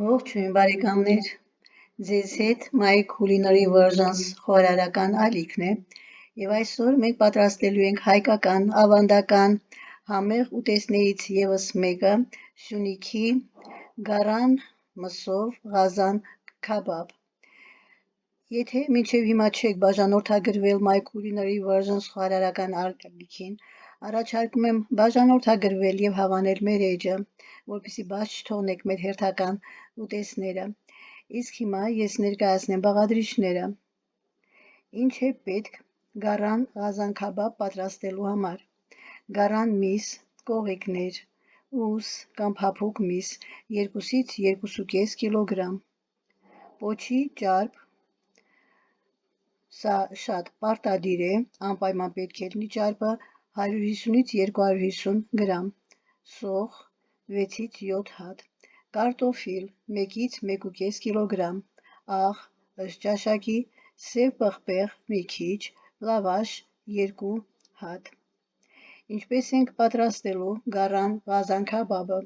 Ողջույն բարեկամներ, ձեզ հետ My Culinary Versions խորհրդական ալիքն է եւ այսօր մենք պատրաստելու ենք հայկական ավանդական համեղ ուտեստներից եւս մեկը Սյունիքի գարան մսով ղազան քաբաբ։ Եթե մինչև հիմա չեք բաժանորդագրվել My Culinary Versions խորհրդական ալիքին, առաջարկում եմ բաժանորդագրվել եւ հավանել մեր էջը, որպեսզի բաց չթողնեք մեր հերթական ուտեստները։ Իսկ հիմա ես ներկայացնեմ բաղադրիչները։ Ինչ է պետք գարան ղազան քաբաբ պատրաստելու համար։ Գարան միս, կողիկներ, ուս կամ փափուկ միս 2-ից 2.5 կիլոգրամ, պոչի ճարպ, սա շատ պարտադիր է, անպայման պետք է լինի ճարպը 150-ից 250 գրամ, սոխ 6-ից 7 հատ, կարտոֆիլ 1-ից 1.5 կիլոգրամ, աղ ըստ ճաշակի, սև պղպեղ մի քիչ, լավաշ 2 հատ։ Ինչպես ենք պատրաստելու գարան ղազան քաբաբը։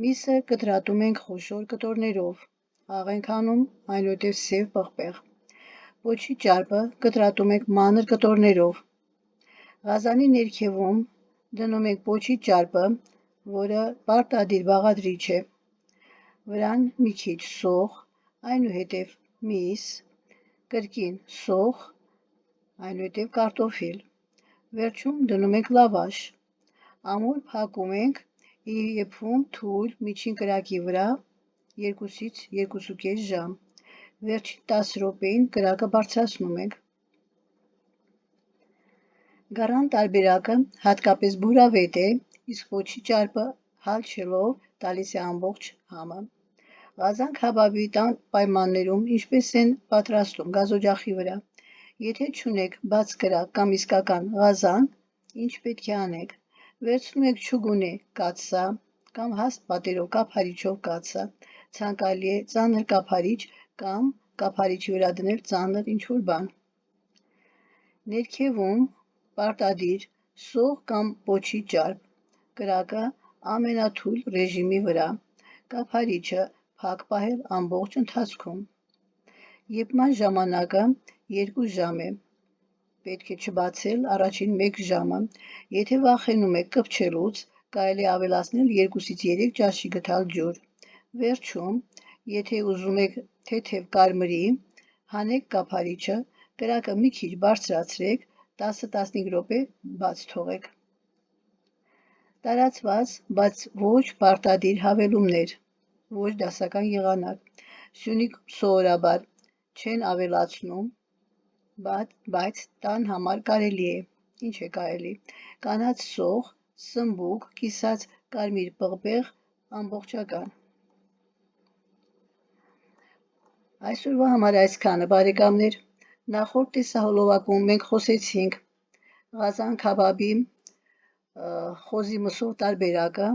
Միսը կտրատում ենք խոշոր կտորներով, աղ ենք անում, այնուհետև սև պղպեղ։ Պոչի ճարպը կտրատում ենք մանր կտորներով։ Ղազանի ներքևում դնում ենք պոչի ճարպը, որը պարտադիր բաղադրիչ է, վրան մի քիչ սոխ, այնուհետև միս, կրկին սոխ, այնուհետև կարտոֆիլ։ Վերջում դնում ենք լավաշ։ Ամուր փակում ենք եւ եփում թույլ միջին կրակի վրա 2-ից 2.5 ժամ։ Վերջին 10 րոպեին կրակը բարձրացնում ենք։ Գարան տարբերակը հատկապես բուրավետ է, իսկ պոչի ճարպը հալչելով տալիս է ամբողջ համը։ Ղազան քաբաբի տան պայմաններում ինչպես են պատրաստում գազօջախի վրա։ Եթե չունեք բաց կրակ կամ իսկական ղազան, ինչ պետք է անեք։ Վերցնում եք չուգունե կաթսա կամ հաստ պատերով կափարիչով կաթսա, ցանկալի է ծանր կափարիչ կամ կափարիչի վրա դնել ծանր ինչ-որ բան։ Ներքևում պարտադիր սոխ կամ պոչի ճարպ, կրակը ամենաթույլ ռեժիմի վրա, կափարիչը փակ պահել ամբողջ ընթացքում։ Եփման ժամանակը 2 ժամ է, պետք է չբացել առաջին 1 ժամը, եթե վախենում եք կպչելուց, կարելի է ավելացնել 2-ից 3 ճաշի գթալ ջուր։ Վերջում, եթե ուզում եք թեթև կարմրի, հանեք կափարիչը, կրակը մի քիչ բարձրացրեք, 10-15 րոպե բաց թողեք։ Տարածված, բայց ոչ պարտադիր հավելումներ, ոչ դասական եղանակ։ Սյունիքում սովորաբար չեն ավելացնում, բայց տան համար կարելի է։ Ինչ է կարելի։ Կանաչ սոխ, սմբուկ, կիսած կարմիր պղպեղ, ամբողջական։ Այսօրվա համար այսքանը, բարեկամներ։ Նախորդ տեսահոլովակում մենք խոսեցինք ղազան քաբաբի խոզի մսով տարբերակը,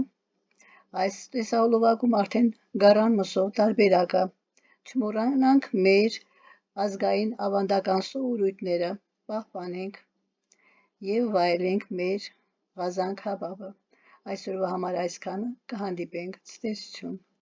այս տեսահոլովակում արդեն գարան մսով տարբերակը։ Չմոռանանք մեր ազգային ավանդական սովորույթները, պահպանենք եւ վայելենք մեր ղազան քաբաբը։ Այսօրվա համար այսքանը, կհանդիպենք, ցտեսություն։